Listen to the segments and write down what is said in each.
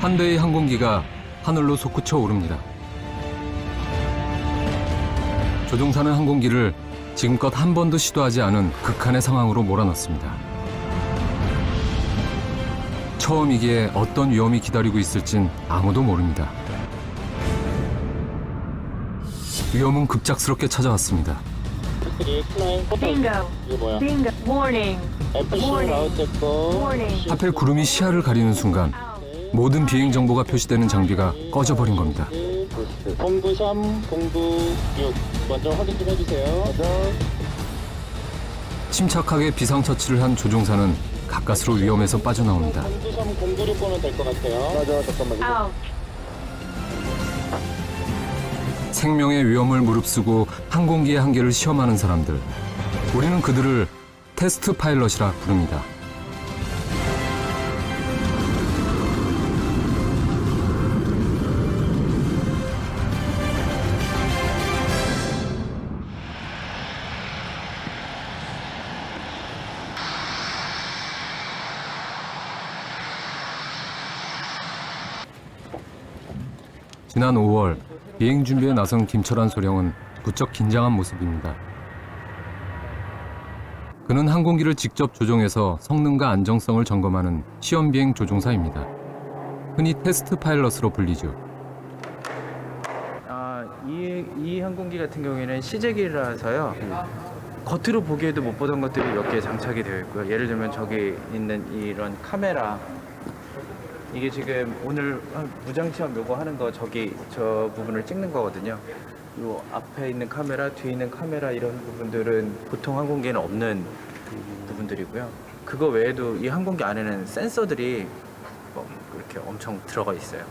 한 대의 항공기가 하늘로 솟구쳐 오릅니다. 조종사는 항공기를 지금껏 한 번도 시도하지 않은 극한의 상황으로 몰아넣습니다. 처음이기에 어떤 위험이 기다리고 있을진 아무도 모릅니다. 위험은 급작스럽게 찾아왔습니다. Bingo. 이거 뭐야? Bingo. Warning. FC 라우트 거. Warning. 하필 구름이 시야를 가리는 순간 모든 비행 정보가 표시되는 장비가 꺼져버린 겁니다. 공구 3, 공구 6 먼저 확인 좀 해주세요. 침착하게 비상처치를 한 조종사는 가까스로 위험에서 빠져나옵니다. 공구 3, 공구 6 보면 될 것 같아요. 맞아, 잠깐만. Out. 생명의 위험을 무릅쓰고 항공기의 한계를 시험하는 사람들. 우리는 그들을 테스트 파일럿이라 부릅니다. 지난 5월 비행 준비에 나선 김철환 소령은 부쩍 긴장한 모습입니다. 그는 항공기를 직접 조종해서 성능과 안정성을 점검하는 시험 비행 조종사입니다. 흔히 테스트 파일럿으로 불리죠. 이 항공기 같은 경우에는 시제기라서요. 겉으로 보기에도 못 보던 것들이 몇 개 장착이 되어 있고요. 예를 들면 저기 있는 이런 카메라. 이게 지금 오늘 무장 시험 요거 하는 거 저 부분을 찍는 거거든요. 요 앞에 있는 카메라, 뒤에 있는 카메라 이런 부분들은 보통 항공기에는 없는 부분들이고요. 그거 외에도 이 항공기 안에는 센서들이 이렇게 엄청 들어가 있어요.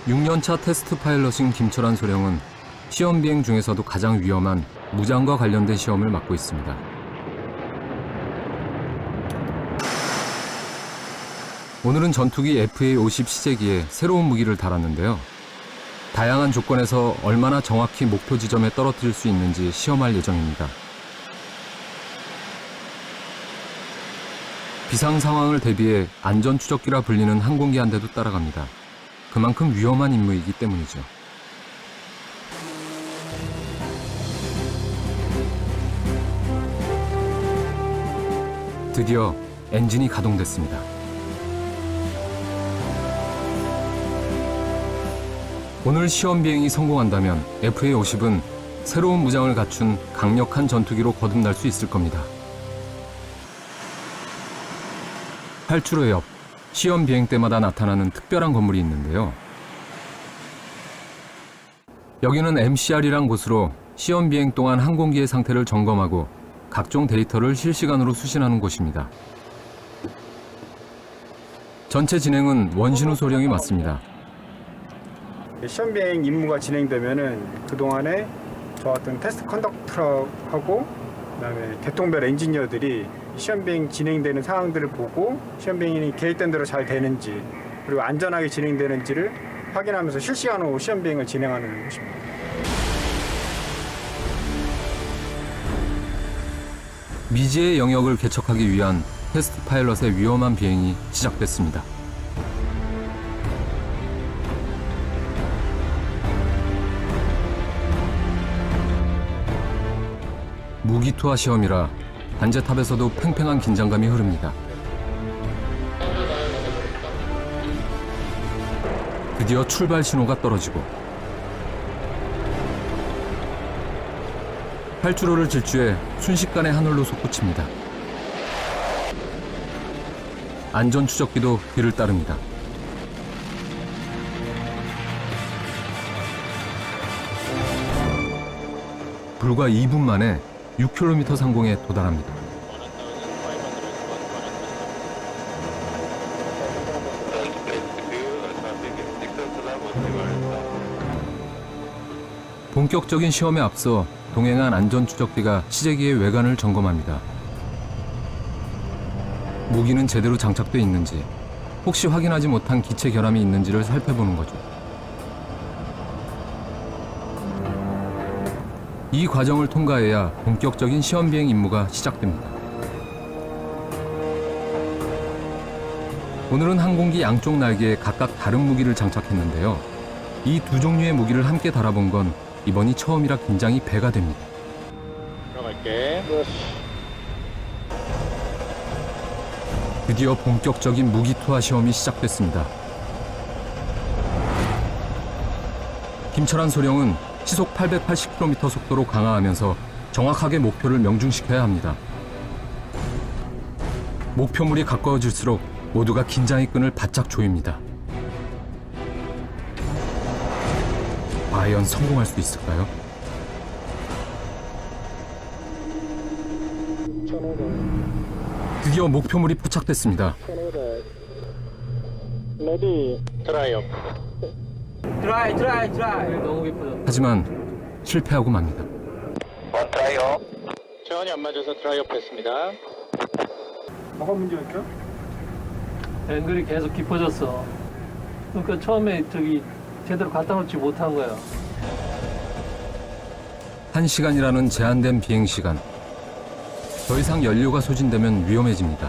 6년차 테스트 파일럿인 김철환 소령은 시험 비행 중에서도 가장 위험한 무장과 관련된 시험을 맡고 있습니다. 오늘은 전투기 FA-50 시제기에 새로운 무기를 달았는데요. 다양한 조건에서 얼마나 정확히 목표 지점에 떨어뜨릴 수 있는지 시험할 예정입니다. 비상 상황을 대비해 안전 추적기라 불리는 항공기 한 대도 따라갑니다. 그만큼 위험한 임무이기 때문이죠. 드디어 엔진이 가동됐습니다. 오늘 시험 비행이 성공한다면 FA-50은 새로운 무장을 갖춘 강력한 전투기로 거듭날 수 있을 겁니다. 활주로 옆 시험 비행 때마다 나타나는 특별한 건물이 있는데요. 여기는 MCR이란 곳으로 시험 비행 동안 항공기의 상태를 점검하고 각종 데이터를 실시간으로 수신하는 곳입니다. 전체 진행은 원신우 소령이 맡습니다. 시험 비행 임무가 진행되면은 그동안에 저 같은 테스트 컨덕터하고 그다음에 대통별 엔지니어들이 시험 비행 진행되는 상황들을 보고 시험 비행이 계획된 대로 잘 되는지 그리고 안전하게 진행되는지를 확인하면서 실시간으로 시험 비행을 진행하는 것입니다. 미지의 영역을 개척하기 위한 테스트 파일럿의 위험한 비행이 시작됐습니다. 무기 투하 시험이라 관제탑에서도 팽팽한 긴장감이 흐릅니다. 드디어 출발 신호가 떨어지고 활주로를 질주해 순식간에 하늘로 솟구칩니다. 안전 추적기도 뒤를 따릅니다. 불과 2분 만에 6km 상공에 도달합니다. 본격적인 시험에 앞서 동행한 안전추적기가 시제기의 외관을 점검합니다. 무기는 제대로 장착돼 있는지, 혹시 확인하지 못한 기체 결함이 있는지를 살펴보는 거죠. 이 과정을 통과해야 본격적인 시험 비행 임무가 시작됩니다. 오늘은 항공기 양쪽 날개에 각각 다른 무기를 장착했는데요. 이 두 종류의 무기를 함께 달아본 건 이번이 처음이라 긴장이 배가 됩니다. 들어갈게. 드디어 본격적인 무기 투하 시험이 시작됐습니다. 김철한 소령은 시속 880km 속도로 강화하면서 정확하게 목표를 명중시켜야 합니다. 목표물이 가까워질수록 모두가 긴장의 끈을 바짝 조입니다. 과연 성공할 수 있을까요? 드디어 목표물이 포착됐습니다. 레디 드라이업. 드라이. 너무 깊어졌다. 하지만 실패하고 맙니다. 체온이 안 맞아서 드라이업 했습니다. 뭐가 문제였죠? 앵글이 계속 깊어졌어. 그러니까 처음에 저기 제대로 갖다 놓지 못한 거야. 1시간이라는 제한된 비행시간. 더 이상 연료가 소진되면 위험해집니다.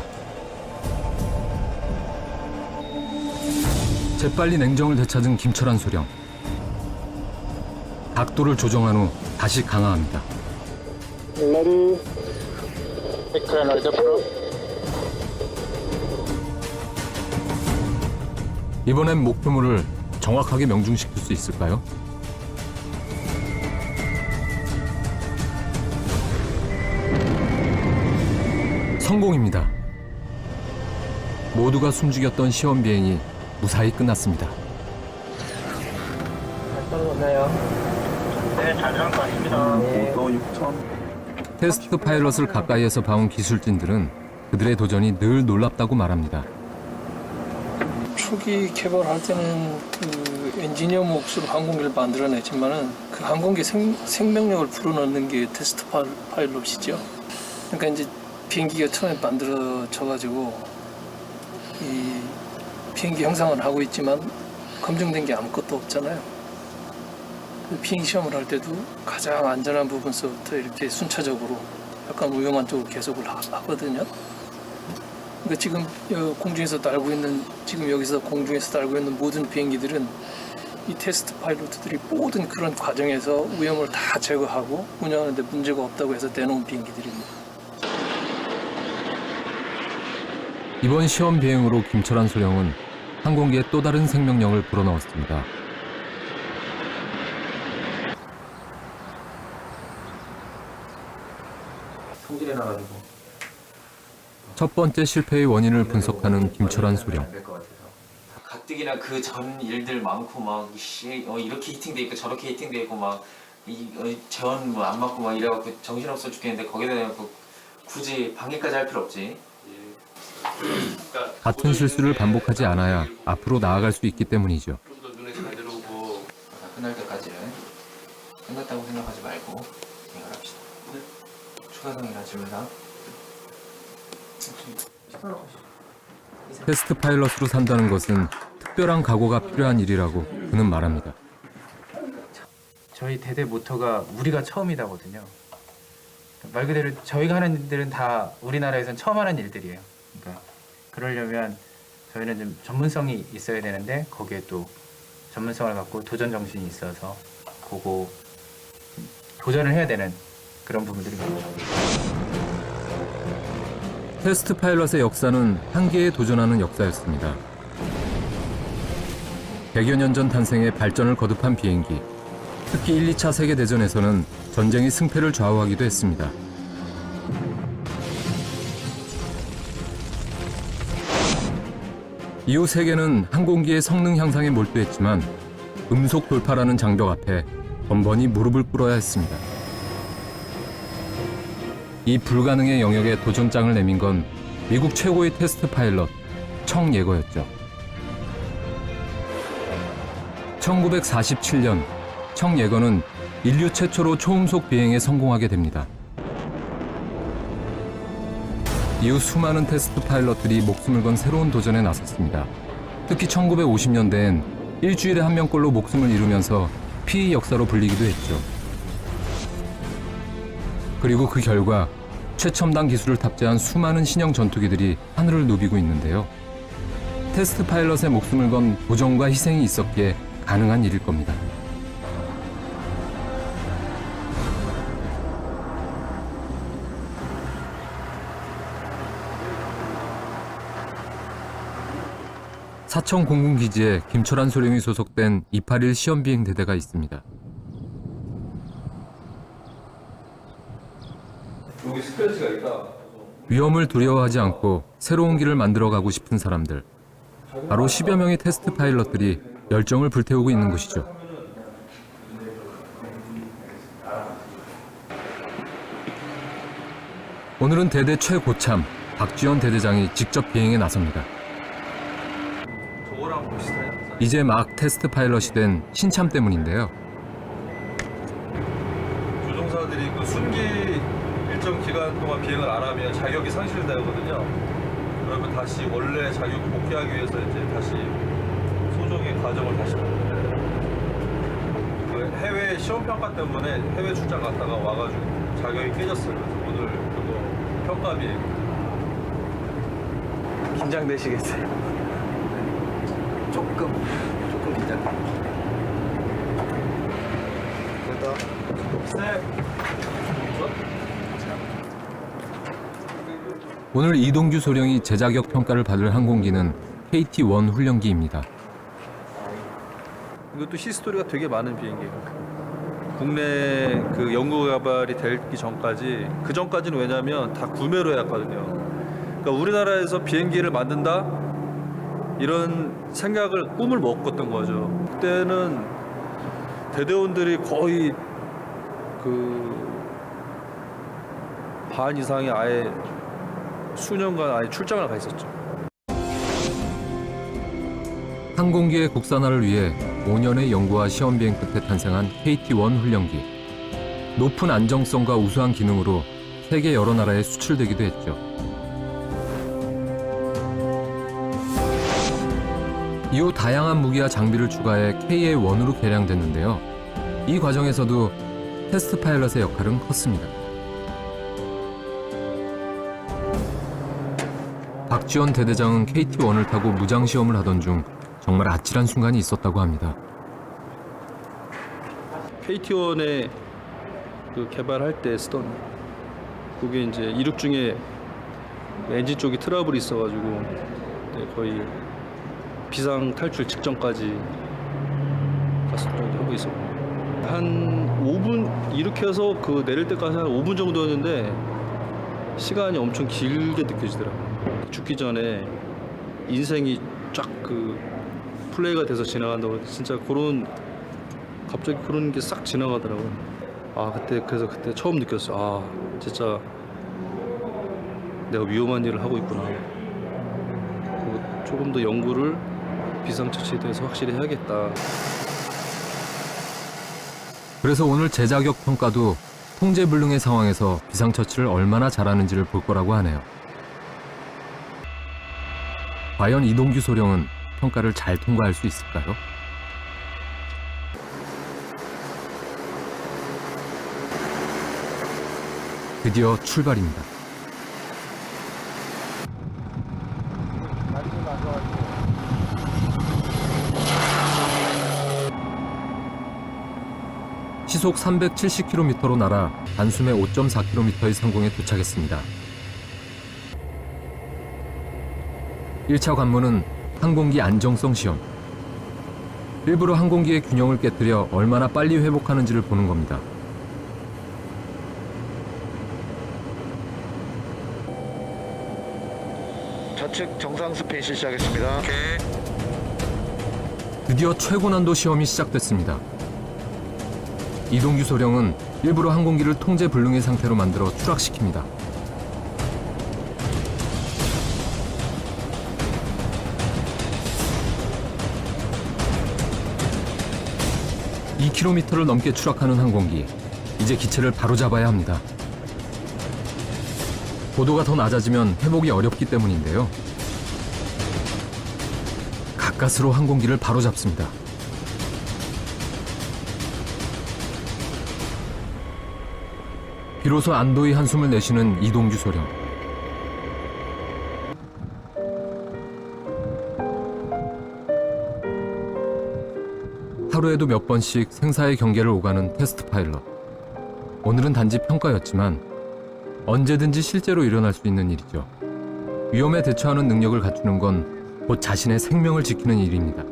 재빨리 냉정을 되찾은 김철한 소령. 각도를 조정한 후 다시 강화합니다. 레디. 에크레널드 프로. 이번엔 목표물을 정확하게 명중시킬 수 있을까요? 성공입니다. 모두가 숨죽였던 시험 비행이 무사히 끝났습니다. 테스트 파일럿을 가까이에서 봐온 기술진들은 그들의 도전이 늘 놀랍다고 말합니다. 초기 개발할 때는 그 엔지니어 몫으로 항공기를 만들어냈지만은 그 항공기 생명력을 불어넣는 게 테스트 파일럿이죠. 그러니까 이제 비행기가 처음에 만들어져가지고 이 비행기 형상을 하고 있지만 검증된 게 아무것도 없잖아요. 그 비행기 시험을 할 때도 가장 안전한 부분서부터 이렇게 순차적으로 약간 위험한 쪽으로 계속을 하거든요. 그러니까 지금 공중에서 날고 있는 지금 여기서 공중에서 날고 있는 모든 비행기들은 이 테스트 파일럿들이 모든 그런 과정에서 위험을 다 제거하고 운영하는데 문제가 없다고 해서 내놓은 비행기들입니다. 이번 시험 비행으로 김철한 소령은 항공기에 또 다른 생명력을 불어넣었습니다. 성질이 나가지고 첫 번째 실패의 원인을 분석하는 김철한 소령. 안될 것 같아서. 가뜩이나 그 전 일들 많고 막 이렇게 히팅돼 있고 저렇게 히팅돼 있고 막 재원 뭐 안 맞고 막 이래갖고 정신없어 죽겠는데 거기다 대고 굳이 방해까지 할 필요 없지. 같은 실수를 반복하지 않아야 앞으로 나아갈 수 있기 때문이죠. 끝날 때까지는 끝났다고 생각하지 말고 생각을 합시다. 추가 동의하십니다. 테스트 파일럿으로 산다는 것은 특별한 각오가 필요한 일이라고 그는 말합니다. 저희 대대 모토가 우리가 처음이다거든요. 말 그대로 저희가 하는 일들은 다 우리나라에선 처음 하는 일들이에요. 그러니까 그러려면 저희는 좀 전문성이 있어야 되는데 거기에 또 전문성을 갖고 도전 정신이 있어서 그거 도전을 해야 되는 그런 부분들입니다. 테스트 파일럿의 역사는 한계에 도전하는 역사였습니다. 100여 년 전 탄생의 발전을 거듭한 비행기. 특히 1, 2차 세계대전에서는 전쟁의 승패를 좌우하기도 했습니다. 이후 세계는 항공기의 성능 향상에 몰두했지만 음속 돌파라는 장벽 앞에 번번이 무릎을 꿇어야 했습니다. 이 불가능의 영역에 도전장을 내민 건 미국 최고의 테스트 파일럿 청 예거였죠. 1947년 청 예거는 인류 최초로 초음속 비행에 성공하게 됩니다. 이후 수많은 테스트 파일럿들이 목숨을 건 새로운 도전에 나섰습니다. 특히 1950년대엔 일주일에 한 명꼴로 목숨을 잃으면서 피의 역사로 불리기도 했죠. 그리고 그 결과 최첨단 기술을 탑재한 수많은 신형 전투기들이 하늘을 누비고 있는데요. 테스트 파일럿의 목숨을 건 도전과 희생이 있었기에 가능한 일일 겁니다. 사천 공군기지에 김철환 소령이 소속된 281 시험비행 대대가 있습니다. 여기 스크래치가 있다. 위험을 두려워하지 않고 새로운 길을 만들어가고 싶은 사람들. 바로 10여 명의 테스트 파일럿들이 열정을 불태우고 있는 것이죠. 오늘은 대대 최고참 박지원 대대장이 직접 비행에 나섭니다. 저거랑 비슷해. 이제 막 테스트 파일럿이 된 신참 때문인데요. 조종사들이 그 순기 일정 기간 동안 비행을 안 하면 자격이 상실되거든요. 그러면 다시 원래 자격 복귀하기 위해서 이제 다시 소정의 과정을 다시 그 해외 시험 평가 때문에 해외 출장 갔다가 와가지고 자격이 깨졌어요. 그래서 오늘 그거 평가 비행. 긴장되시겠어요? 조금 긴장돼. 오늘 이동규 소령이 재자격 평가를 받을 항공기는 KT-1 훈련기입니다. 이것도 히스토리가 되게 많은 비행기예요. 국내 그 연구 개발이 되기 전까지 그 전까지는 왜냐하면 다 구매로 해왔거든요. 그러니까 우리나라에서 비행기를 만든다 이런 생각을 꿈을 못 꿨던 거죠. 그때는 대대원들이 거의 그 반 이상이 아예 수년간 아예 출장을 가 있었죠. 항공기의 국산화를 위해 5년의 연구와 시험 비행 끝에 탄생한 KT-1 훈련기. 높은 안정성과 우수한 기능으로 세계 여러 나라에 수출되기도 했죠. 이후 다양한 무기와 장비를 추가해 KA-1으로 개량됐는데요. 이 과정에서도 테스트 파일럿의 역할은 컸습니다. 박지원 대대장은 KT-1을 타고 무장시험을 하던 중 정말 아찔한 순간이 있었다고 합니다. KT-1의 그 개발할 때 쓰던 그게 이제 이륙 중에 엔진 쪽이 트러블이 있어가지고 거의 비상 탈출 직전까지 하고 있었고 한 5분 이렇게 해서 그 내릴 때까지 한 5분 정도였는데 시간이 엄청 길게 느껴지더라고요. 죽기 전에 인생이 쫙 그 플레이가 돼서 지나간다고 진짜 갑자기 그런 게 싹 지나가더라고요. 그래서 그때 처음 느꼈어요. 진짜 내가 위험한 일을 하고 있구나. 조금 더 연구를 비상처치에 대해서 확실히 해야겠다. 그래서 오늘 재자격 평가도 통제불능의 상황에서 비상처치를 얼마나 잘하는지를 볼 거라고 하네요. 과연 이동규 소령은 평가를 잘 통과할 수 있을까요? 드디어 출발입니다. 시속 370km로 날아 단숨에 5.4km의 상공에 도착했습니다. 1차 관문은 항공기 안정성 시험. 일부러 항공기의 균형을 깨뜨려 얼마나 빨리 회복하는지를 보는 겁니다. 좌측 정상 스페인 실시하겠습니다. 드디어 최고 난도 시험이 시작됐습니다. 이동규 소령은 일부러 항공기를 통제 불능의 상태로 만들어 추락시킵니다. (2km를) 넘게 추락하는 항공기. 이제 기체를 바로잡아야 합니다. 고도가 더 낮아지면 회복이 어렵기 때문인데요. 가까스로 항공기를 바로잡습니다. 비로소 안도의 한숨을 내쉬는 이동규 소령. 하루에도 몇 번씩 생사의 경계를 오가는 테스트 파일럿. 오늘은 단지 평가였지만 언제든지 실제로 일어날 수 있는 일이죠. 위험에 대처하는 능력을 갖추는 건 곧 자신의 생명을 지키는 일입니다.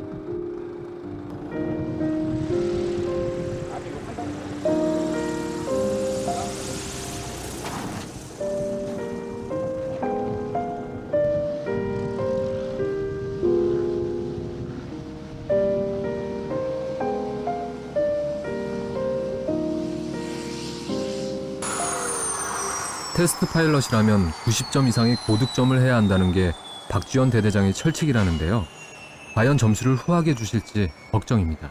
테스트 파일럿이라면 90점 이상의 고득점을 해야 한다는 게 박지원 대대장의 철칙이라는데요. 과연 점수를 후하게 주실지 걱정입니다.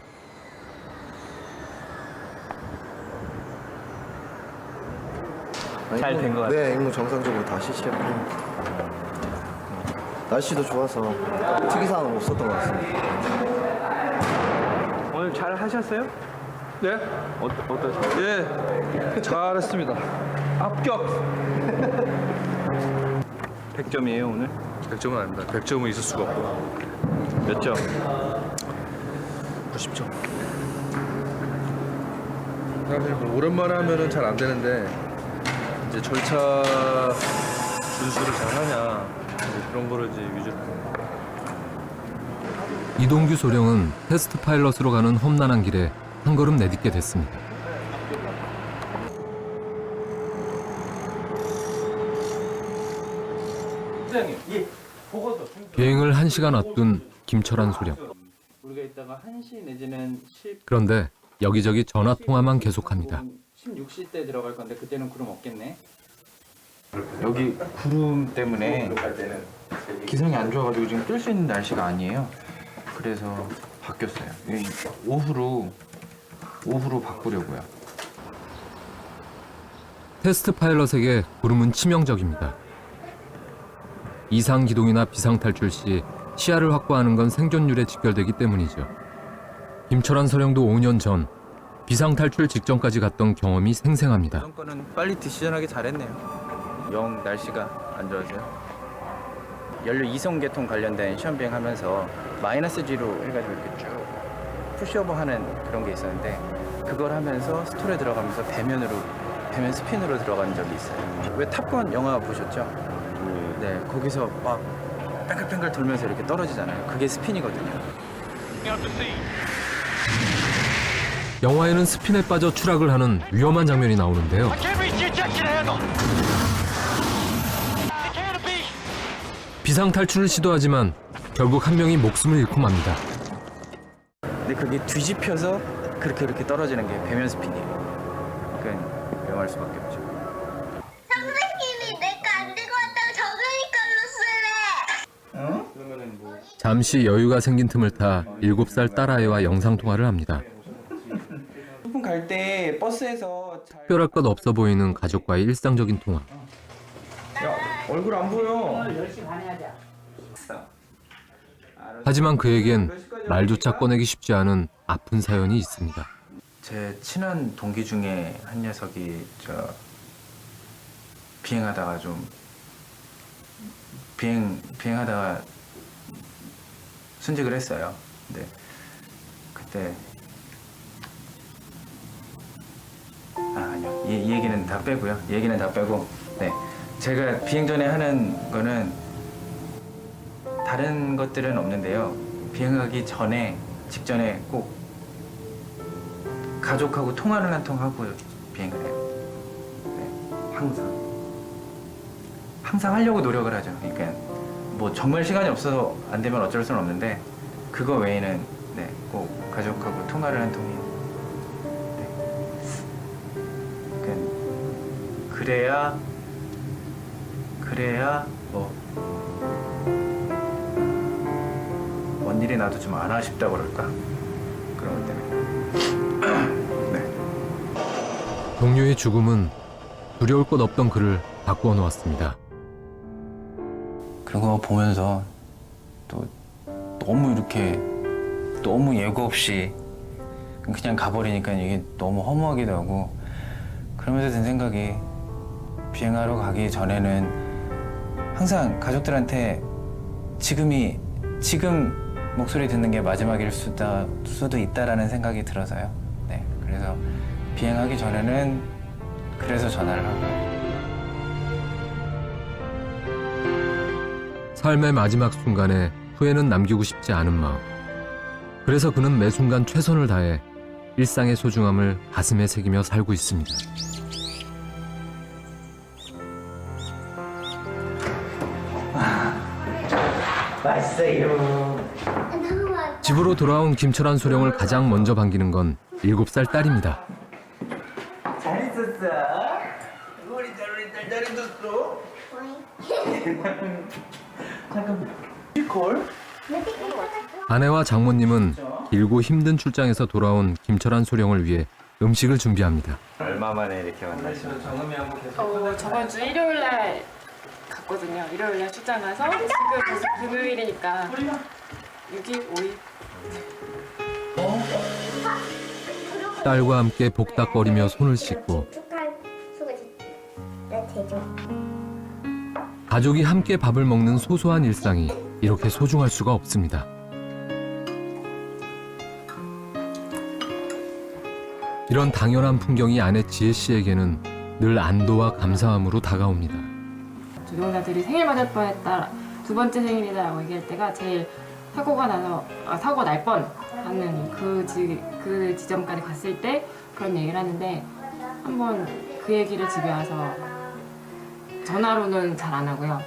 잘 된 것 같아요. 네, 임무 정상적으로 다 실시했고 날씨도 좋아서 특이사항은 없었던 것 같습니다. 오늘 잘 하셨어요? 네? 어떠셨어요? 예, 잘했습니다. 합격. 100점이에요 오늘? 100점은 아닙니다. 100점은 있을 수가 없고. 몇 점? 90점. 사실 뭐 오랜만에 하면은 잘 안 되는데 이제 절차 준수를 잘 하냐 그런 거를 이제 위주로. 이동규 소령은 테스트 파일럿으로 가는 험난한 길에 한 걸음 내딛게 됐습니다. 비행을 1시간 앞둔 김철환 소령. 우리가 이따가 1시 내지는 10... 그런데 여기저기 전화 통화만 계속합니다. 16시 때 들어갈 건데 그때는 구름 없겠네. 여기 구름 때문에 기상이 안 좋아가지고 지금 뜰 수 있는 날씨가 아니에요. 그래서 바뀌었어요. 오후로 바꾸려고요. 테스트 파일럿에게 구름은 치명적입니다. 이상 기동이나 비상 탈출 시 시야를 확보하는 건 생존율에 직결되기 때문이죠. 김철환 소령도 5년 전 비상 탈출 직전까지 갔던 경험이 생생합니다. 이번 거는 빨리 디시전하기 잘했네요. 영 날씨가 안 좋아서요. 연료 이송 계통 관련된 시험 비행하면서 마이너스 G로 해가지고 이렇게 쭉 푸시오버하는 그런 게 있었는데 그걸 하면서 스톨에 들어가면서 배면 스핀으로 들어간 적이 있어요. 왜 탑건 영화 보셨죠? 네, 거기서 막 뺑글뺑글 돌면서 이렇게 떨어지잖아요. 그게 스핀이거든요. 영화에는 스핀에 빠져 추락을 하는 위험한 장면이 나오는데요. 비상 탈출을 시도하지만 결국 한 명이 목숨을 잃고 맙니다. 근데 그게 뒤집혀서 그렇게 떨어지는 게 배면 스핀이에요. 그건 위험할 수밖에 없죠. 선생님이 내 거 안 들고 왔다고 저번에 걸로 쓰래. 잠시 여유가 생긴 틈을 타 7살 딸아이와 영상통화를 합니다. 소풍 갈 때 버스에서 특별할 것 없어 보이는 가족과의 일상적인 통화. 얼굴 안 보여. 하지만 그에겐 말조차 꺼내기 쉽지 않은 아픈 사연이 있습니다. 제 친한 동기 중에 한 녀석이 비행하다가 좀 비행하다가 순직을 했어요. 근데 그때 아니요. 이 얘기는 다 빼고요. 얘기는 다 빼고. 네. 제가 비행 전에 하는 거는 다른 것들은 없는데요. 비행하기 직전에 꼭 가족하고 통화를 한 통 하고 비행을 해요. 네. 항상 하려고 노력을 하죠. 그러니까 뭐 정말 시간이 없어서 안 되면 어쩔 수는 없는데 그거 외에는 네, 꼭 가족하고 통화를 한 통이에요. 네. 그래야 뭐 뭔 일이 나도 좀 안 아쉽다 그럴까 그런 것 때문에. 네. 동료의 죽음은 두려울 것 없던 그를 바꾸어 놓았습니다. 그런 거 보면서 또 너무 예고 없이 그냥 가버리니까 이게 너무 허무하기도 하고 그러면서 든 생각이 비행하러 가기 전에는 항상 가족들한테 지금 목소리 듣는 게 마지막일 수도 있다라는 생각이 들어서요. 네, 그래서 비행하기 전에는 그래서 전화를 하고요. 삶의 마지막 순간에 후회는 남기고 싶지 않은 마음. 그래서 그는 매 순간 최선을 다해 일상의 소중함을 가슴에 새기며 살고 있습니다. 집으로 돌아온 김철환 소령을 가장 먼저 반기는 건 7살 딸입니다. 잘 있었어? 우리 딸 잘 있었어? 잠깐 콜? 아내와 장모님은 길고 힘든 출장에서 돌아온 김철환 소령을 위해 음식을 준비합니다. 얼마 만에 이렇게 만나시는 거예요? 저번 주 일요일 날 갔거든요. 일요일 날 출장 가서 지금 금요일이니까 6일, 5일. 딸과 함께 복닥거리며 손을 씻고 가족이 함께 밥을 먹는 소소한 일상이 이렇게 소중할 수가 없습니다. 이런 당연한 풍경이 아내 지혜 씨에게는 늘 안도와 감사함으로 다가옵니다. 조종사들이 생일 맞을 뻔했다, 두 번째 생일이다라고 얘기할 때가 제일 사고가 날 뻔하는 그 지점까지 갔을 때 그런 얘기를 하는데, 한번 그 얘기를 집에 와서 전화로는 잘 안 하고요.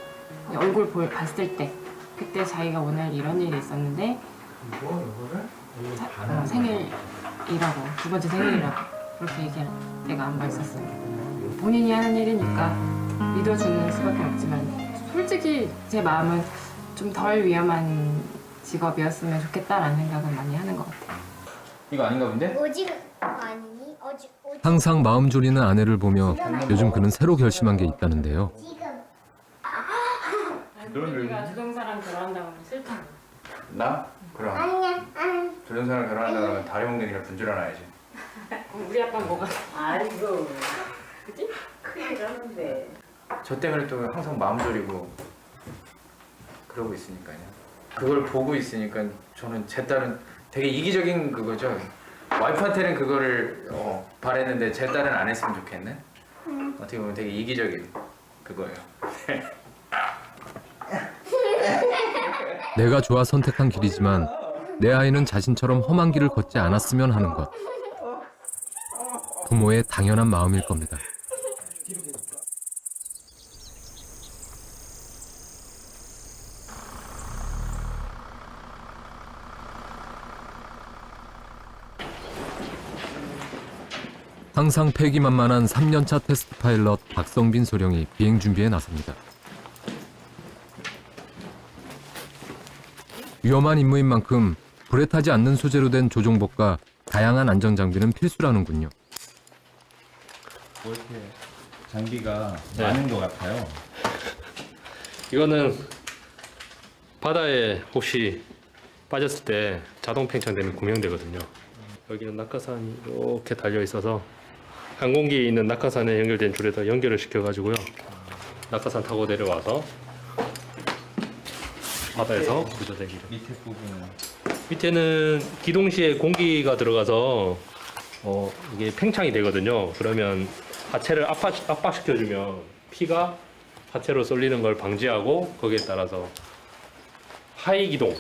얼굴 봤을 때 그때 자기가 오늘 이런 일이 있었는데 생일이라고, 두 번째 생일이라고 그렇게 얘기할 때가 한 번 있었어요. 본인이 하는 일이니까 믿어주는 수밖에 없지만 솔직히 제 마음은 좀 덜 위험한 직업이었으면 좋겠다라는 생각은 많이 하는 것 같아요. 이거 아닌가 본데? 오직 아니니? 오직 항상 마음 졸이는 아내를 보며 요즘 그는 새로 결심한 게 있다는데요. 지금 우리가 조종사랑 결혼한다고 하면 싫다. 나? 그럼 아니야. 조종사랑 결혼한다 그러면 다리 먹는 일을 분줄여놔야지. 우리 아빠는 뭐가? 아이고 그치? 큰일 나는데. 저 때문에 또 항상 마음 졸이고 그러고 있으니까요. 그걸 보고 있으니까 저는 제 딸은 되게 이기적인 그거죠. 와이프한테는 그거를 바랬는데 제 딸은 안 했으면 좋겠네. 어떻게 보면 되게 이기적인 그거예요. 내가 좋아 선택한 길이지만 내 아이는 자신처럼 험한 길을 걷지 않았으면 하는 것. 부모의 당연한 마음일 겁니다. 항상 패기만만한 3년차 테스트 파일럿 박성빈 소령이 비행 준비에 나섭니다. 위험한 임무인 만큼 불에 타지 않는 소재로 된 조종복과 다양한 안전 장비는 필수라는군요. 뭐 이렇게 장비가 많은 것 같아요. 이거는 바다에 혹시 빠졌을 때 자동 팽창되면 구명되거든요. 여기는 낙하산이 이렇게 달려 있어서 항공기에 있는 낙하산에 연결된 줄에다 연결을 시켜가지고요. 낙하산 타고 내려와서 바다에서 구조되기를. 밑에 부분은 밑에는 기동 시에 공기가 들어가서 이게 팽창이 되거든요. 그러면 하체를 압박시켜주면 피가 하체로 쏠리는 걸 방지하고 거기에 따라서 하이 기동,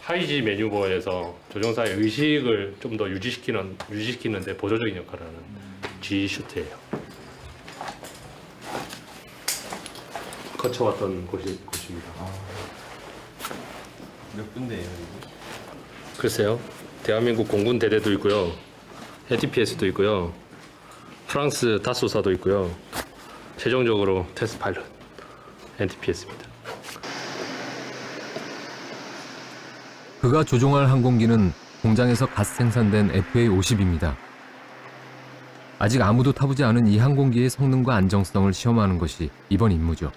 하이지 매뉴버에서 조종사의 의식을 좀 더 유지시키는데 보조적인 역할을 하는 G 슈트예요. 거쳐왔던 곳입니다. 몇 군데예요, 이게? 글쎄요. 대한민국 공군 대대도 있고요. ATPS도 있고요. 프랑스 다소사도 있고요. 최종적으로 테스트 파일럿 NTPS입니다. 그가 조종할 항공기는 공장에서 갓 생산된 FA-50입니다. 아직 아무도 타보지 않은 이 항공기의 성능과 안정성을 시험하는 것이 이번 임무죠.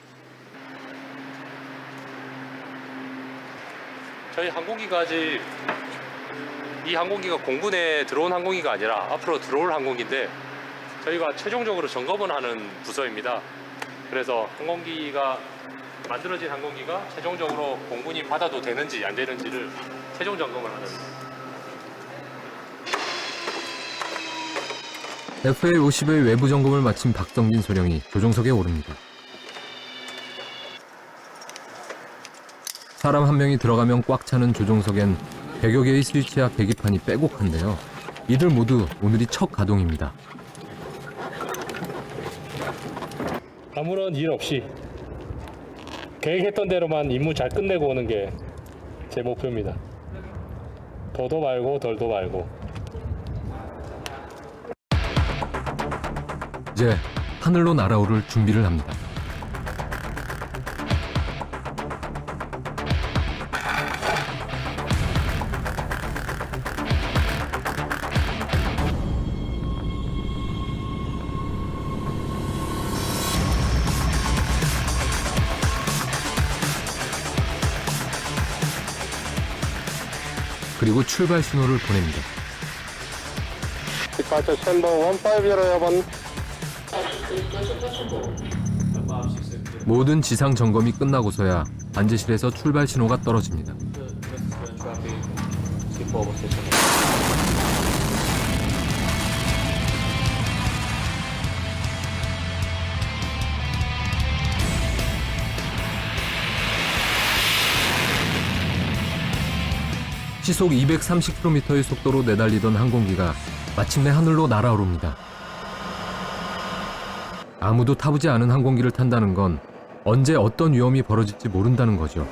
저희 항공기가 아직 이 항공기가 공군에 들어온 항공기가 아니라 앞으로 들어올 항공기인데 저희가 최종적으로 점검을 하는 부서입니다. 그래서 항공기가 만들어진 항공기가 최종적으로 공군이 받아도 되는지 안 되는지를 최종 점검을 하는 FA-50의 외부 점검을 마친 박성빈 소령이 조종석에 오릅니다. 사람 한 명이 들어가면 꽉 차는 조종석엔 100여 개의 스위치와 계기판이 빼곡한데요. 이들 모두 오늘이 첫 가동입니다. 아무런 일 없이 계획했던 대로만 임무 잘 끝내고 오는 게 제 목표입니다. 더도 말고 덜도 말고. 이제 하늘로 날아오를 준비를 합니다. 그리고 출발 신호를 보냅니다. 디파처 챔버 150 모든 지상 점검이 끝나고서야 관제실에서 출발 신호가 떨어집니다. 시속 230km의 속도로 내달리던 항공기가 마침내 하늘로 날아오릅니다. 아무도 타보지 않은 항공기를 탄다는 건 언제 어떤 위험이 벌어질지 모른다는 거죠.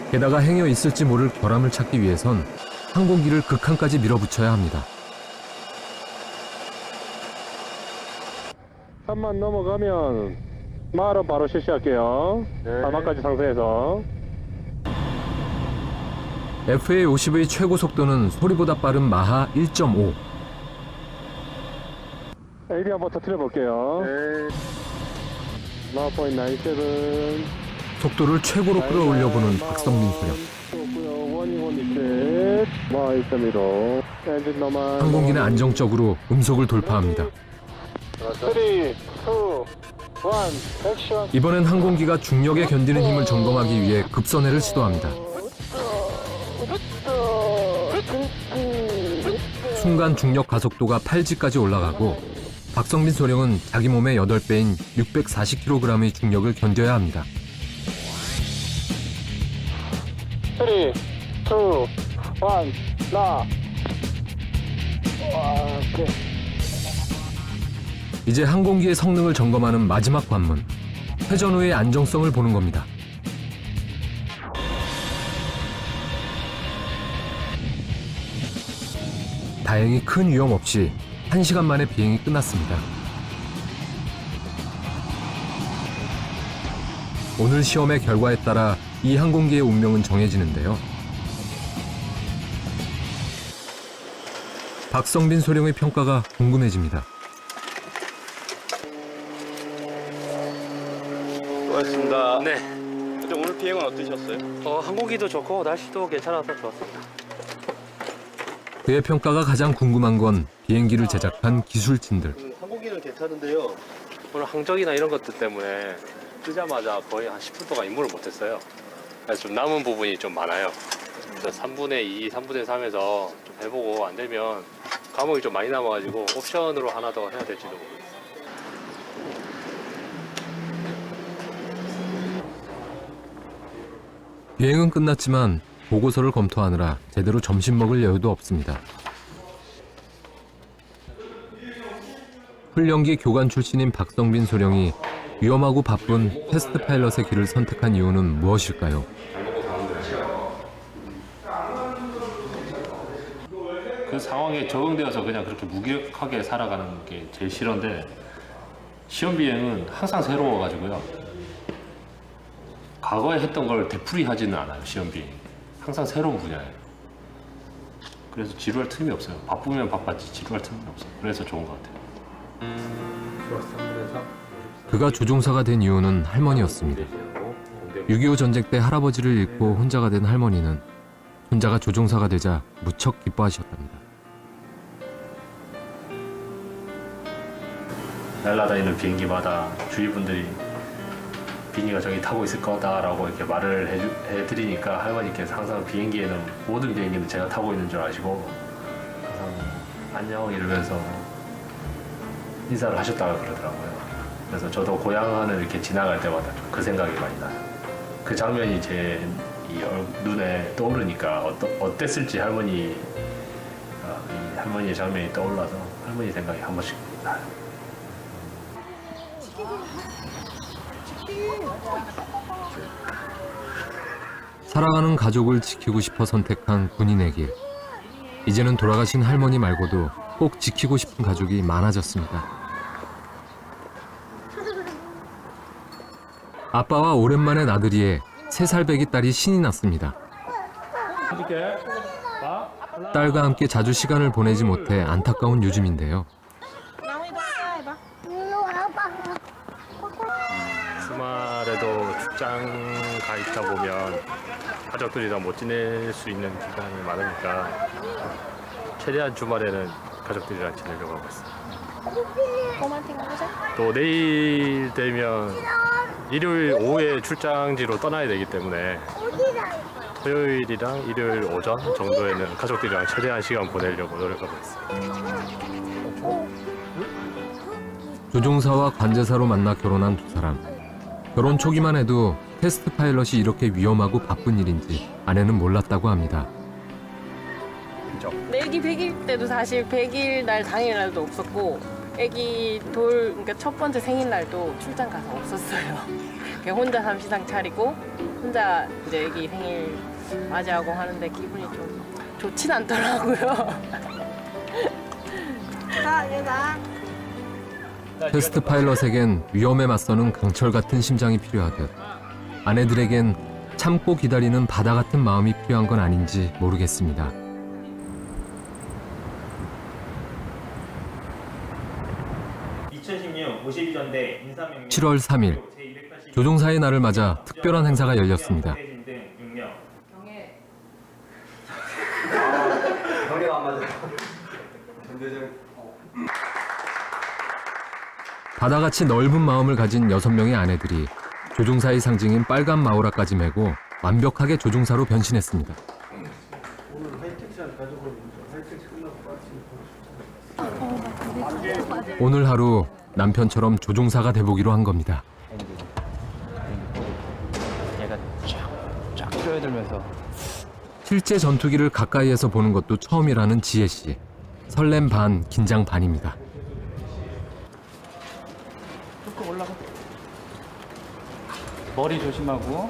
게다가 행여 있을지 모를 결함을 찾기 위해선 항공기를 극한까지 밀어붙여야 합니다. 3만 넘어가면 마로 바로 실시할게요. 4만까지 상승해서. FA-50의 최고 속도는 소리보다 빠른 마하 1.5. AD 한번 터뜨려볼게요. 마하 포인트 97. 속도를 최고로 끌어올려보는 박성빈 소령. 마하 1.15. 엔진 너만. 항공기는 안정적으로 음속을 돌파합니다. 3, 2, 1, 액션. 이번엔 항공기가 중력에 견디는 힘을 점검하기 위해 급선회를 시도합니다. 순간 중력 가속도가 8G까지 올라가고 박성빈 소령은 자기 몸의 8배인 640kg의 중력을 견뎌야 합니다. 3, 2, 1, 나. 오케이. 이제 항공기의 성능을 점검하는 마지막 관문, 회전 후의 안정성을 보는 겁니다. 다행히 큰 위험 없이 1시간 만에 비행이 끝났습니다. 오늘 시험의 결과에 따라 이 항공기의 운명은 정해지는데요. 박성빈 소령의 평가가 궁금해집니다. 고맙습니다. 네. 근데 오늘 비행은 어떠셨어요? 항공기도 좋고 날씨도 괜찮아서 좋았습니다. 그의 평가가 가장 궁금한 건 비행기를 제작한 기술진들. 항공기는 괜찮은데요. 오늘 항적이나 이런 것들 때문에 뜨자마자 거의 한 10분 동안 임무를 못했어요. 그래서 좀 남은 부분이 좀 많아요. 그래서 3분의 2, 3분의 3에서 좀 해보고 안 되면 과목이 좀 많이 남아가지고 옵션으로 하나 더 해야 될지도 모르겠어요. 비행은 끝났지만 보고서를 검토하느라 제대로 점심 먹을 여유도 없습니다. 훈련기 교관 출신인 박성빈 소령이 위험하고 바쁜 테스트 파일럿의 길을 선택한 이유는 무엇일까요? 그 상황에 적응되어서 그냥 그렇게 무기력하게 살아가는 게 제일 싫은데 시험 비행은 항상 새로워가지고요. 과거에 했던 걸 되풀이하지는 않아요. 시험 비행 항상 새로운 분야예요. 그래서 지루할 틈이 없어요. 바쁘면 바빴지 지루할 틈이 없어요. 그래서 좋은 것 같아요. 그가 조종사가 된 이유는 할머니였습니다. 6.25 전쟁 때 할아버지를 잃고 혼자가 된 할머니는 혼자가 조종사가 되자 무척 기뻐하셨답니다. 날아다니는 비행기마다 주위 분들이 비니가 저기 타고 있을 거다라고 이렇게 말을 해드리니까 할머니께서 항상 비행기에는 모든 비행기는 제가 타고 있는 줄 아시고 항상 안녕 이러면서 인사를 하셨다고 그러더라고요. 그래서 저도 고향하늘 이렇게 지나갈 때마다 좀 그 생각이 많이 나요. 그 장면이 제 눈에 떠오르니까 어땠을지 할머니의 장면이 떠올라서 할머니 생각이 한 번씩 나요. 사랑하는 가족을 지키고 싶어 선택한 군인의 길. 이제는 돌아가신 할머니 말고도 꼭 지키고 싶은 가족이 많아졌습니다. 아빠와 오랜만에 나들이에 3살배기 딸이 신이 났습니다. 딸과 함께 자주 시간을 보내지 못해 안타까운 요즘인데요. 주말에도 출장 가 있다 보면 가족들이랑 못 지낼 수 있는 기간이 많으니까 최대한 주말에는 가족들이랑 지내려고 하고 있어요. 또 내일 되면 일요일 오후에 출장지로 떠나야 되기 때문에 토요일이랑 일요일 오전 정도에는 가족들이랑 최대한 시간 보내려고 노력하고 있어요. 조종사와 관제사로 만나 결혼한 두 사람. 결혼 초기만 해도 테스트 파일럿이 이렇게 위험하고 바쁜 일인지 아내는 몰랐다고 합니다. 애기 100일 때도 사실 100일 날 당일날도 없었고 애기 그러니까 첫 번째 생일날도 출장 가서 없었어요. 그냥 혼자 삼시상 차리고 혼자 이제 애기 생일 맞이하고 하는데 기분이 좀 좋진 않더라고요. 테스트 파일럿에겐 위험에 맞서는 강철 같은 심장이 필요하듯 아내들에겐 참고 기다리는 바다 같은 마음이 필요한 건 아닌지 모르겠습니다. 2016 52전대 인사명령 7월 3일 조종사의 날을 맞아 특별한 행사가 열렸습니다. 경계가 안 맞아요. 바다같이 넓은 마음을 가진 6명의 아내들이 조종사의 상징인 빨간 마우라까지 메고 완벽하게 조종사로 변신했습니다. 오늘 하루 남편처럼 조종사가 돼보기로 한 겁니다. 얘가 쫙 쪼여들면서 실제 전투기를 가까이에서 보는 것도 처음이라는 지혜 씨. 설렘 반, 긴장 반입니다. 조금 올라가. 머리 조심하고.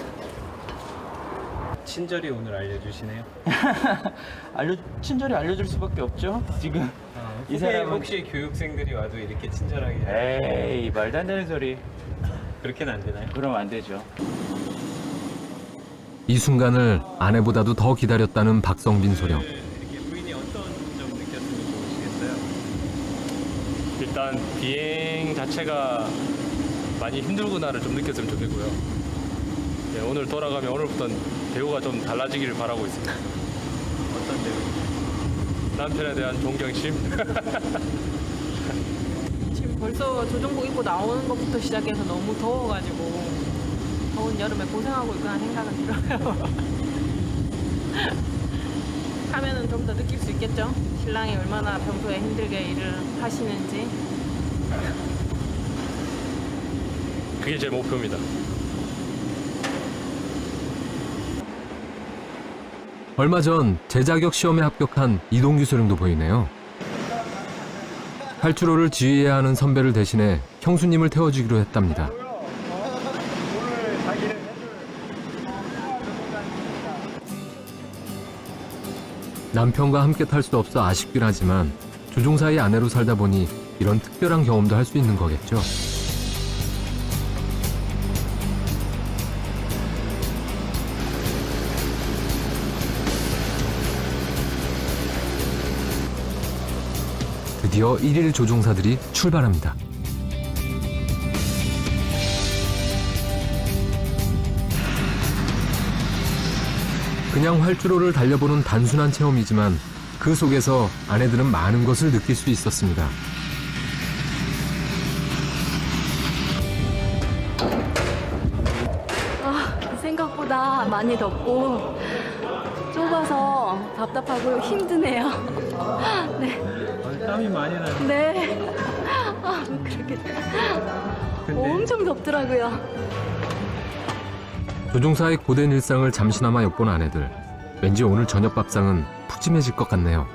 친절히 오늘 알려주시네요. 친절히 알려줄 수밖에 없죠. 지금 이 사람은 혹시 교육생들이 와도 이렇게 친절하게 에이 말도 안 되는 소리. 그렇게는 안 되나요? 그럼 안 되죠. 이 순간을 아내보다도 더 기다렸다는 박성빈 소령. 이렇게 부인이 어떤 점 느꼈으면 좋으시겠어요? 일단 비행 자체가 많이 힘들구나를 좀 느꼈으면 좋겠고요. 네, 오늘 돌아가면 오늘부터는 대우가 좀 달라지기를 바라고 있습니다. 어떤 대우? 남편에 대한 존경심. 지금 벌써 조종복 입고 나오는 것부터 시작해서 너무 더워가지고 더운 여름에 고생하고 있구나 생각은 들어요. 하면은 좀 더 느낄 수 있겠죠? 신랑이 얼마나 평소에 힘들게 일을 하시는지. 그게 제 목표입니다. 얼마 전 제자격 시험에 합격한 이동규 소령도 보이네요. 활주로를 지휘해야 하는 선배를 대신해 형수님을 태워주기로 했답니다. 남편과 함께 탈 수 없어 아쉽긴 하지만 조종사의 아내로 살다 보니 이런 특별한 경험도 할 수 있는 거겠죠. 드디어 1일 조종사들이 출발합니다. 그냥 활주로를 달려보는 단순한 체험이지만 그 속에서 아내들은 많은 것을 느낄 수 있었습니다. 생각보다 많이 덥고 좁아서 답답하고 힘드네요. 네. 땀이 많이 나요. 네. 아, 그렇겠다. 엄청 덥더라고요. 조종사의 고된 일상을 잠시나마 엿본 아내들. 왠지 오늘 저녁 밥상은 푸짐해질 것 같네요.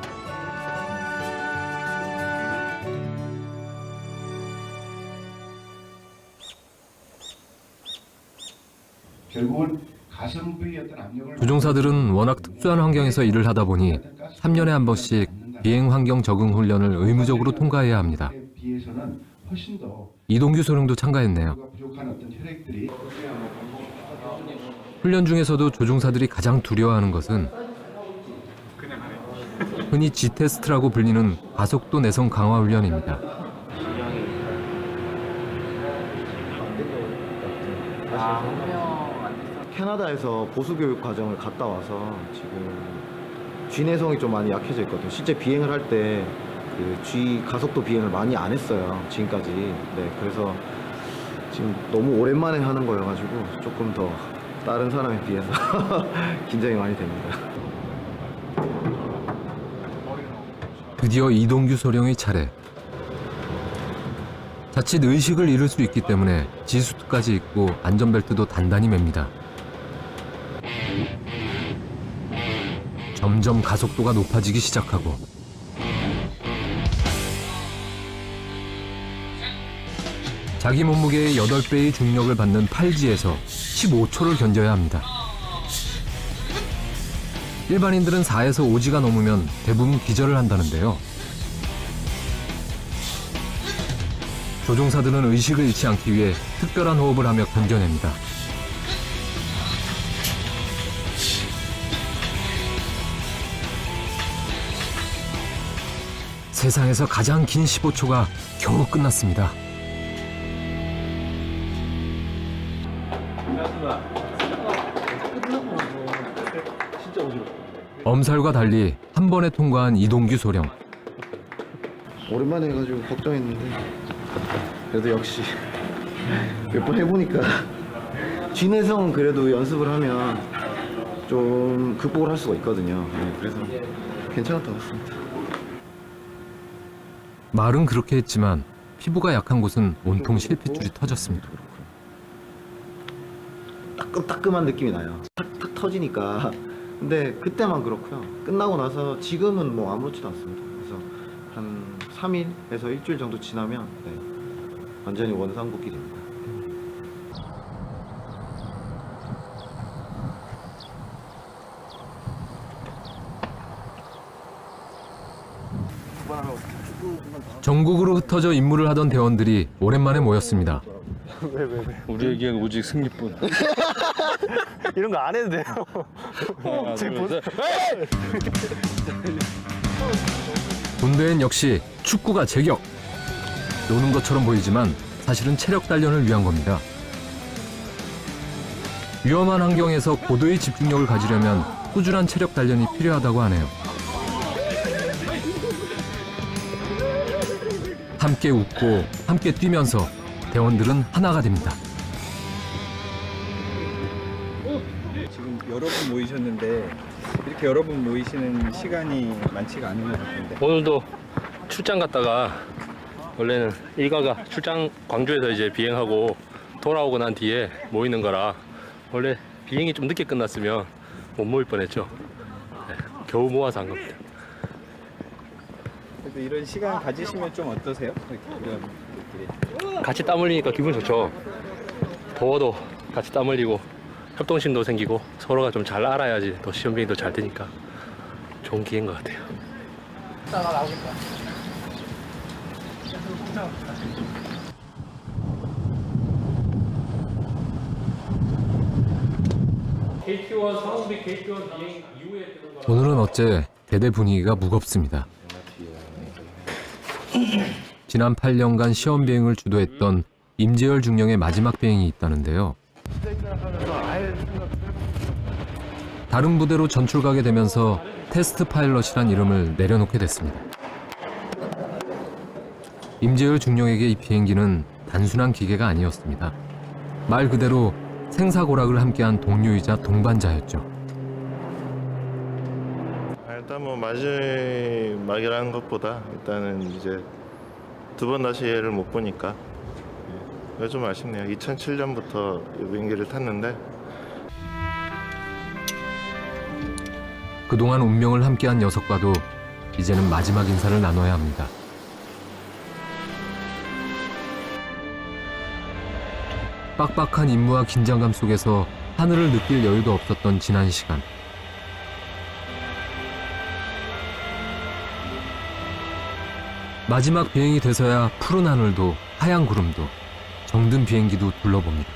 결국은 가성비의 어떤 압력을 조종사들은 워낙 특수한 환경에서 일을 하다 보니 3년에 한 번씩 비행 환경 적응 훈련을 의무적으로 통과해야 합니다. 비해서는 훨씬 더 이동규 소령도 참가했네요. 부족한 어떤 혈액들이 훈련 중에서도 조종사들이 가장 두려워하는 것은 흔히 G-테스트라고 불리는 가속도 내성 강화 훈련입니다. 캐나다에서 보수교육 과정을 갔다 와서 지금 G 내성이 좀 많이 약해져 있거든요. 실제 비행을 할 때 그 G 가속도 비행을 많이 안 했어요. 지금까지. 네, 그래서 지금 너무 오랜만에 하는 거여가지고 조금 더 다른 사람에 비해서 긴장이 많이 됩니다. 드디어 이동규 소령의 차례. 자칫 의식을 잃을 수 있기 때문에 G수트까지 입고 안전벨트도 단단히 맵니다. 점점 가속도가 높아지기 시작하고 자기 몸무게의 8배의 중력을 받는 8G에서 15초를 견뎌야 합니다. 일반인들은 4에서 5G가 넘으면 대부분 기절을 한다는데요. 조종사들은 의식을 잃지 않기 위해 특별한 호흡을 하며 견뎌냅니다. 세상에서 가장 긴 15초가 겨우 끝났습니다. 엄살과 달리 한 번에 통과한 이동규 소령. 오랜만에 해가지고 걱정했는데 그래도 역시 몇 번 해보니까 G 내성은 그래도 연습을 하면 좀 극복을 할 수가 있거든요. 네, 그래서 괜찮았던 것 같습니다. 말은 그렇게 했지만 피부가 약한 곳은 온통 실핏줄이 터졌습니다. 따끔따끔한 느낌이 나요. 탁탁 터지니까. 근데 그때만 그렇고요. 끝나고 나서 지금은 뭐 아무렇지도 않습니다. 그래서 한 3일에서 일주일 정도 지나면 네, 완전히 원상복귀 됩니다. 전국으로 흩어져 임무를 하던 대원들이 오랜만에 모였습니다. 왜? 우리에겐 오직 승리뿐. 이런 거 안 해도 돼요. 군대엔 역시 축구가 제격. 노는 것처럼 보이지만 사실은 체력 단련을 위한 겁니다. 위험한 환경에서 고도의 집중력을 가지려면 꾸준한 체력 단련이 필요하다고 하네요. 함께 웃고 함께 뛰면서 대원들은 하나가 됩니다. 지금 여러 분 모이셨는데 이렇게 여러 분 모이시는 시간이 많지가 않은 것 같은데. 오늘도 출장 갔다가 원래는 일가가 출장 광주에서 이제 비행하고 돌아오고 난 뒤에 모이는 거라 원래 비행이 좀 늦게 끝났으면 못 모일 뻔했죠. 네, 겨우 모아서 한 겁니다. 그래도 이런 시간 가지시면 좀 어떠세요? 이런 것들이. 같이 땀 흘리니까 기분 좋죠. 더워도 같이 땀 흘리고 협동심도 생기고 서로가 좀 잘 알아야지 더 시험 비행도 잘 되니까 좋은 기회인 것 같아요. KT1 상운비 KT1 비행 이후에 오늘은 어째 대대 분위기가 무겁습니다. 지난 8년간 시험 비행을 주도했던 임재열 중령의 마지막 비행이 있다는데요. 다른 부대로 전출 가게 되면서 테스트 파일럿이란 이름을 내려놓게 됐습니다. 임재열 중령에게 이 비행기는 단순한 기계가 아니었습니다. 말 그대로 생사고락을 함께한 동료이자 동반자였죠. 일단 뭐 마지막이라는 것보다 일단은 이제 두 번 다시 얘를 못 보니까 그게 좀 아쉽네요. 2007년부터 비행기를 탔는데 그동안 운명을 함께한 녀석과도 이제는 마지막 인사를 나눠야 합니다. 빡빡한 임무와 긴장감 속에서 하늘을 느낄 여유도 없었던 지난 시간. 마지막 비행이 돼서야 푸른 하늘도 하얀 구름도 정든 비행기도 둘러봅니다.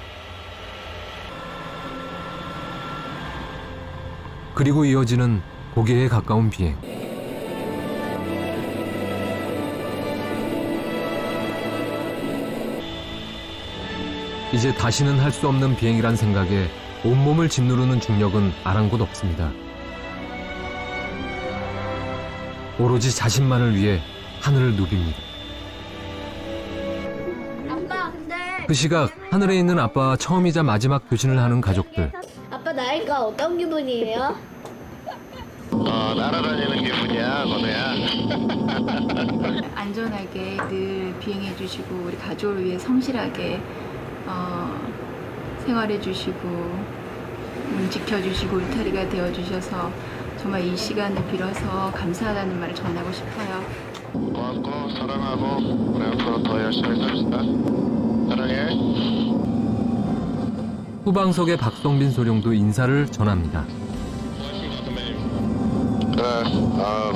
그리고 이어지는 고개에 가까운 비행. 이제 다시는 할 수 없는 비행이란 생각에 온몸을 짓누르는 중력은 아랑곳 없습니다. 오로지 자신만을 위해 하늘을 누빕니다. 아빠 근데 그 시각 하늘에 있는 아빠와 처음이자 마지막 교신을 하는 가족들. 아빠 나이가 어떤 기분이에요? 날아다니는 기분이야, 건우야. 안전하게 늘 비행해 주시고 우리 가족을 위해 성실하게 생활해 주시고 지켜주시고 울타리가 되어 주셔서 정말 이 시간을 빌어서 감사하다는 말을 전하고 싶어요. 고맙고 사랑하고 우리 앞으로 더 열심히 삽시다. 사랑해. 후방석의 박성빈 소령도 인사를 전합니다. 그래,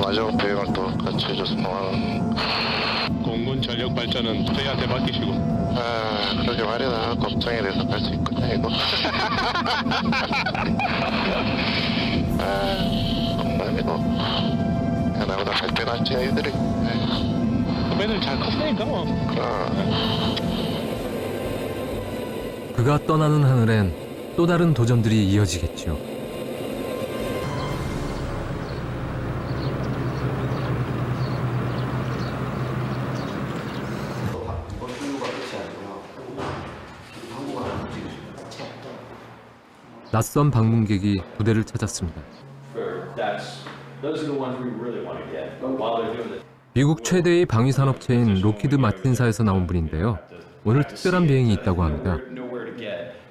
마지막 비행을 또 같이 해줘서 고마워. 공군 전력 발전은 저희한테 맡기시고. 그러게 말이다. 걱정이 돼서 갈 수 있구나 이거. 농담이고. 나보다 갈 때 낫지 아이들이. 후배들 잘 컸으니까 뭐. 그가 떠나는 하늘엔 또 다른 도전들이 이어지겠죠. 낯선 방문객이 부대를 찾았습니다. 미국 최대의 방위산업체인 록히드 마틴사에서 나온 분인데요. 오늘 특별한 비행이 있다고 합니다.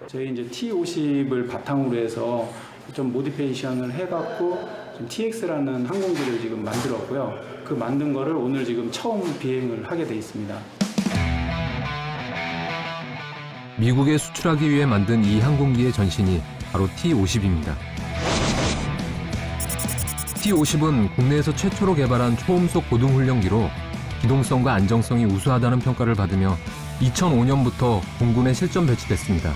저희 이제 T-50을 바탕으로 해서 좀 모디페이션을 해갖고 TX라는 항공기를 지금 만들었고요. 그 만든 거를 오늘 지금 처음 비행을 하게 돼 있습니다. 미국에 수출하기 위해 만든 이 항공기의 전신이 바로 T-50입니다. T-50은 국내에서 최초로 개발한 초음속 고등훈련기로 기동성과 안정성이 우수하다는 평가를 받으며 2005년부터 공군에 실전 배치됐습니다.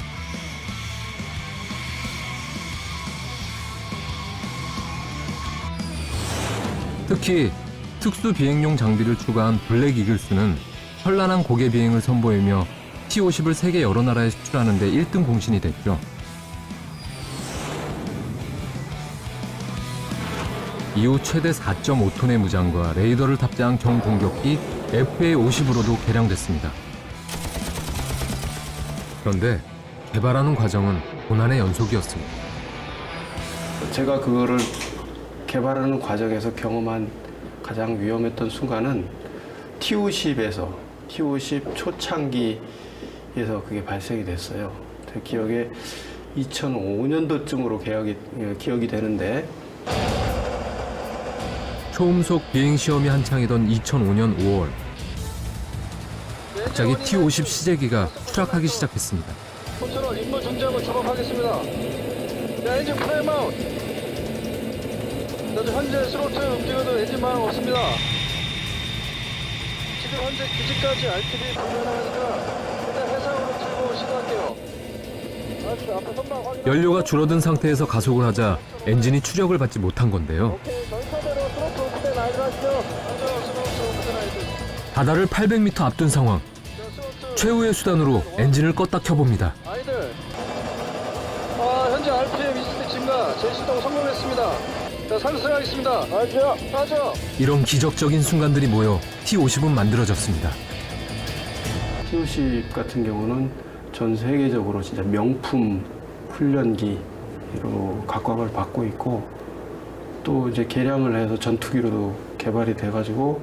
특히 특수 비행용 장비를 추가한 블랙 이글스는 현란한 고개 비행을 선보이며 T-50을 세계 여러 나라에 수출하는 데 1등 공신이 됐죠. 이후 최대 4.5톤의 무장과 레이더를 탑재한 경공격기 FA-50으로도 개량됐습니다. 그런데 개발하는 과정은 고난의 연속이었습니다. 제가 그거를 개발하는 과정에서 경험한 가장 위험했던 순간은 T-50에서 T-50 초창기에서 그게 발생이 됐어요. 제 기억에 2005년도쯤으로 기억이 되는데 초음속 비행 시험이 한창이던 2005년 5월 갑자기 T-50 시제기가 추락하기 시작했습니다. 컨트롤 임무 전제하고 작업하겠습니다. 엔진 프레임 아웃. 현재 스로틀 움직여도 엔진 반응 없습니다. 지금 현재 기지까지 RTV 불가능하니까 일단 해상으로 틀고 시도할게요. 앞에 선박 확인. 연료가 줄어든 상태에서 가속을 하자 엔진이 추력을 받지 못한 건데요. 바다를 800m 앞둔 상황. 최후의 수단으로 엔진을 껐다 켜봅니다. 아이들, 현재 RPM 20대 증가, 제시동 성공했습니다. 자, 상승하겠습니다. 빠져. 이런 기적적인 순간들이 모여 T-50은 만들어졌습니다. T-50 같은 경우는 전 세계적으로 진짜 명품 훈련기로 각광을 받고 있고 또 이제 개량을 해서 전투기로도 개발이 돼가지고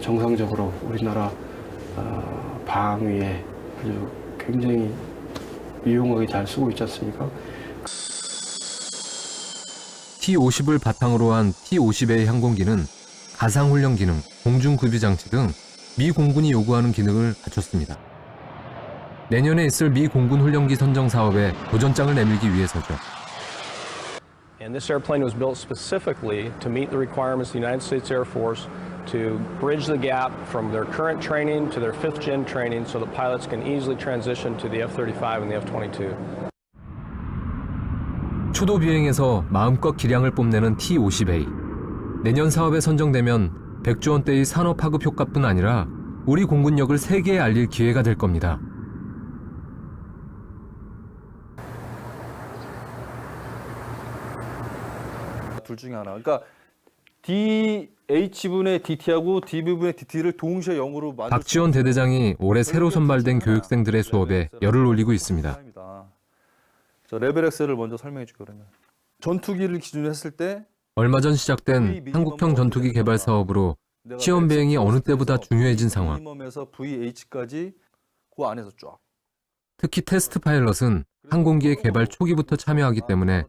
정상적으로 우리나라 방위에 아주 굉장히 유용하게 잘 쓰고 있지 않습니까? T-50을 바탕으로 한 T-50A 항공기는 가상훈련 기능, 공중구비장치 등 미 공군이 요구하는 기능을 갖췄습니다. 내년에 있을 미 공군 훈련기 선정 사업에 도전장을 내밀기 위해서죠. And this airplane was built specifically to meet the requirements of the United States Air Force to bridge the gap from their current training to their 5th gen training so the pilots can easily transition to the F-35 and the F-22. 초도 비행에서 마음껏 기량을 뽐내는 T-50A. 내년 사업에 선정되면 100조 원대의 산업 파급 효과뿐 아니라 우리 공군력을 세계에 알릴 기회가 될 겁니다. 둘 중에 하나. 그러니까 DH분의 DT하고 DV분의 DT를 동시에 0으로 만들 박지원 대대장이 올해 새로 선발된 교육생들의 수업에 열을 올리고 있습니다. 저 레벨 X를 먼저 설명해 줄게요. 그러면 전투기를 기준으로 했을 때 얼마 전 시작된 한국형 전투기 개발 사업으로 시험 비행이 어느 때보다 중요해진 상황. 미니멈에서 VH까지 그 안에서 쫙. 특히 테스트 파일럿은 항공기의 개발 초기부터 참여하기 때문에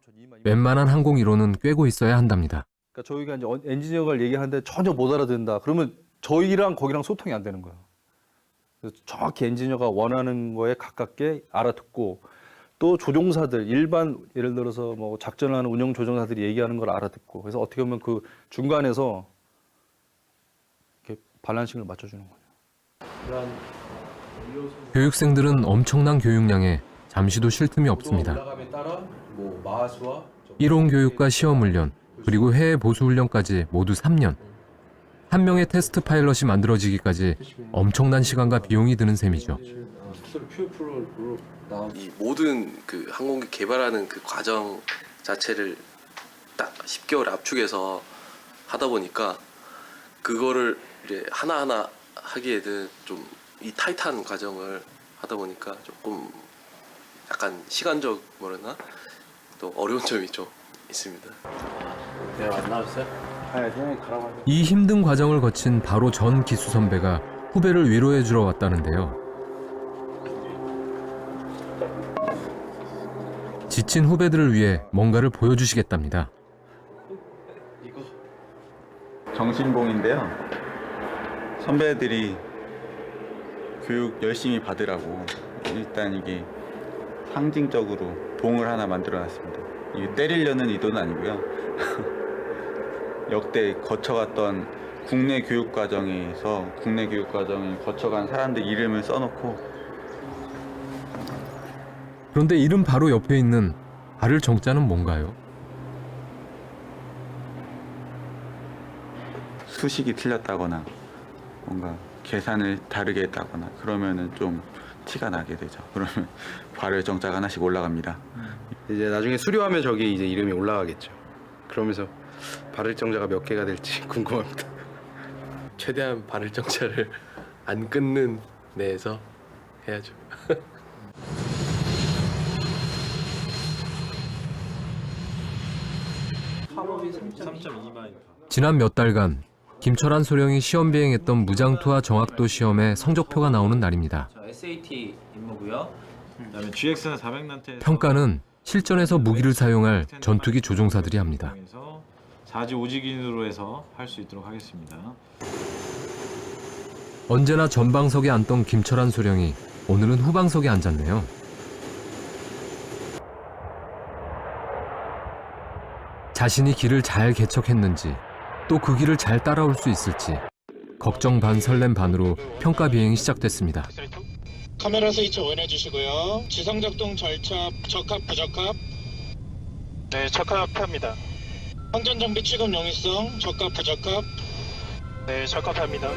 웬만한 항공 이론은 꿰고 있어야 한답니다. 그러니까 저희가 이제 엔지니어가 얘기하는데 전혀 못 알아듣는다. 그러면 저희랑 거기랑 소통이 안 되는 거예요. 그래서 정확히 엔지니어가 원하는 거에 가깝게 알아듣고 또 조종사들 일반 예를 들어서 뭐 작전하는 운영 조종사들이 얘기하는 걸 알아듣고 그래서 어떻게 보면 그 중간에서 이렇게 밸런싱을 맞춰주는 거예요. 교육생들은 엄청난 교육량에 잠시도 쉴 틈이 없습니다. 이론 교육과 시험 훈련, 그리고 해외 보수 훈련까지 모두 3년. 한 명의 테스트 파일럿이 만들어지기까지 엄청난 시간과 비용이 드는 셈이죠. 이 모든 그 항공기 개발하는 그 과정 자체를 딱 10개월 압축해서 하다 보니까 그거를 이제 하나하나 하기에는 좀 이 타이트한 과정을 하다 보니까 조금 약간 시간적 뭐라나 또 어려운 점이 좀 있습니다. 네, 안 나왔어요? 이 힘든 과정을 거친 바로 전 기수 선배가 후배를 위로해 주러 왔다는데요. 지친 후배들을 위해 뭔가를 보여주시겠답니다. 정신봉인데요. 선배들이 교육 열심히 받으라고 일단 이게 상징적으로 봉을 하나 만들어놨습니다. 이게 때리려는 의도는 아니고요. 역대 거쳐갔던 국내 교육 과정에서 국내 교육 과정을 거쳐간 사람들 이름을 써놓고. 그런데 이름 바로 옆에 있는 발을 정자는 뭔가요? 수식이 틀렸다거나 뭔가 계산을 다르게 했다거나 그러면은 좀 티가 나게 되죠. 그러면 발을 정자가 하나씩 올라갑니다. 이제 나중에 수료하면 저기 이제 이름이 올라가겠죠. 그러면서 발을 정자가 몇 개가 될지 궁금합니다. 최대한 발을 정자를 안 끊는 내에서 해야죠. 지난 몇 달간 김철환 소령이 시험 비행했던 무장투하 정확도 시험에 성적표가 나오는 날입니다. SAT 임무고요. 그다음에 GX는 400난테 평가는 실전에서 무기를 사용할 전투기 조종사들이 합니다. 4지 5지기으로 해서 할 수 있도록 하겠습니다. 언제나 전방석에 앉던 김철환 소령이 오늘은 후방석에 앉았네요. 자신이 길을 잘 개척했는지 또 그 길을 잘 따라올 수 있을지 걱정 반 설렘 반으로 평가 비행이 시작됐습니다. 카메라 스위치 오인해 주시고요. 지상 작동 절차 적합 부적합. 네, 적합합니다. 항전 장비 취급 용이성 적합 부적합. 네, 적합합니다.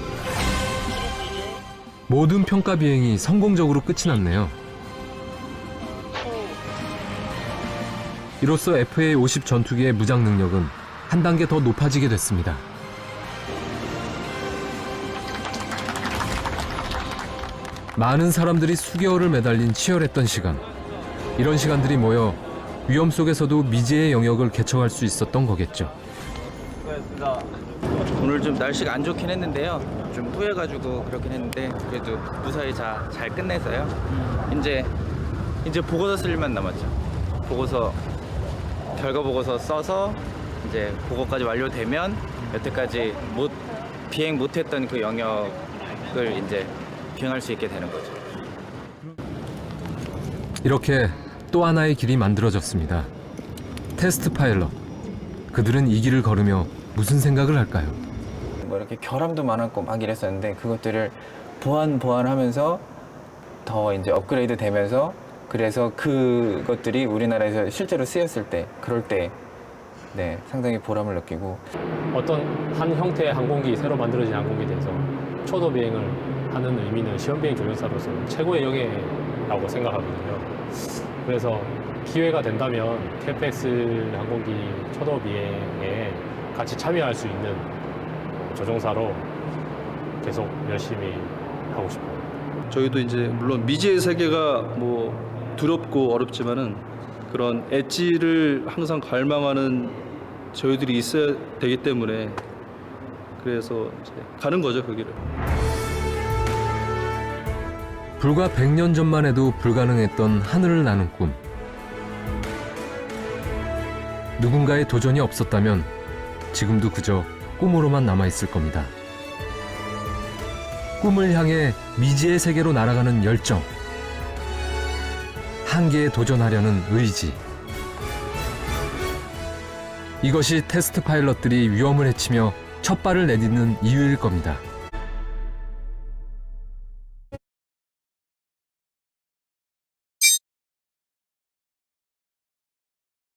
모든 평가 비행이 성공적으로 끝이 났네요. 이로써 FA-50 전투기의 무장 능력은 한 단계 더 높아지게 됐습니다. 많은 사람들이 수개월을 매달린 치열했던 시간. 이런 시간들이 모여 위험 속에서도 미지의 영역을 개척할 수 있었던 거겠죠. 오늘 좀 날씨가 안 좋긴 했는데요. 좀 후회가지고 그렇긴 했는데 그래도 무사히 잘 끝내서요. 이제 보고서 쓸 일만 남았죠. 결과 보고서 써서 이제 보고까지 완료되면 여태까지 비행 못했던 그 영역을 이제 비행할 수 있게 되는 거죠. 이렇게 또 하나의 길이 만들어졌습니다. 테스트 파일럿. 그들은 이 길을 걸으며 무슨 생각을 할까요? 뭐 이렇게 결함도 많았고 막 이랬었는데 그것들을 보완하면서 더 이제 업그레이드 되면서 그래서 그것들이 우리나라에서 실제로 쓰였을 때 그럴 때 네, 상당히 보람을 느끼고 어떤 한 형태의 항공기, 새로 만들어진 항공기에 대해서 초도 비행을 하는 의미는 시험비행 조종사로서 최고의 영예라고 생각하거든요. 그래서 기회가 된다면 캠프X 항공기 초도 비행에 같이 참여할 수 있는 조종사로 계속 열심히 하고 싶어요. 저희도 이제 물론 미지의 세계가 뭐 두렵고 어렵지만은 그런 엣지를 항상 갈망하는 저희들이 있어야 되기 때문에 그래서 이제 가는 거죠, 그 길을. 불과 100년 전만 해도 불가능했던 하늘을 나는 꿈. 누군가의 도전이 없었다면 지금도 그저 꿈으로만 남아있을 겁니다. 꿈을 향해 미지의 세계로 날아가는 열정. 한계에 도전하려는 의지. 이것이 테스트 파일럿들이 위험을 헤치며 첫 발을 내딛는 이유일 겁니다.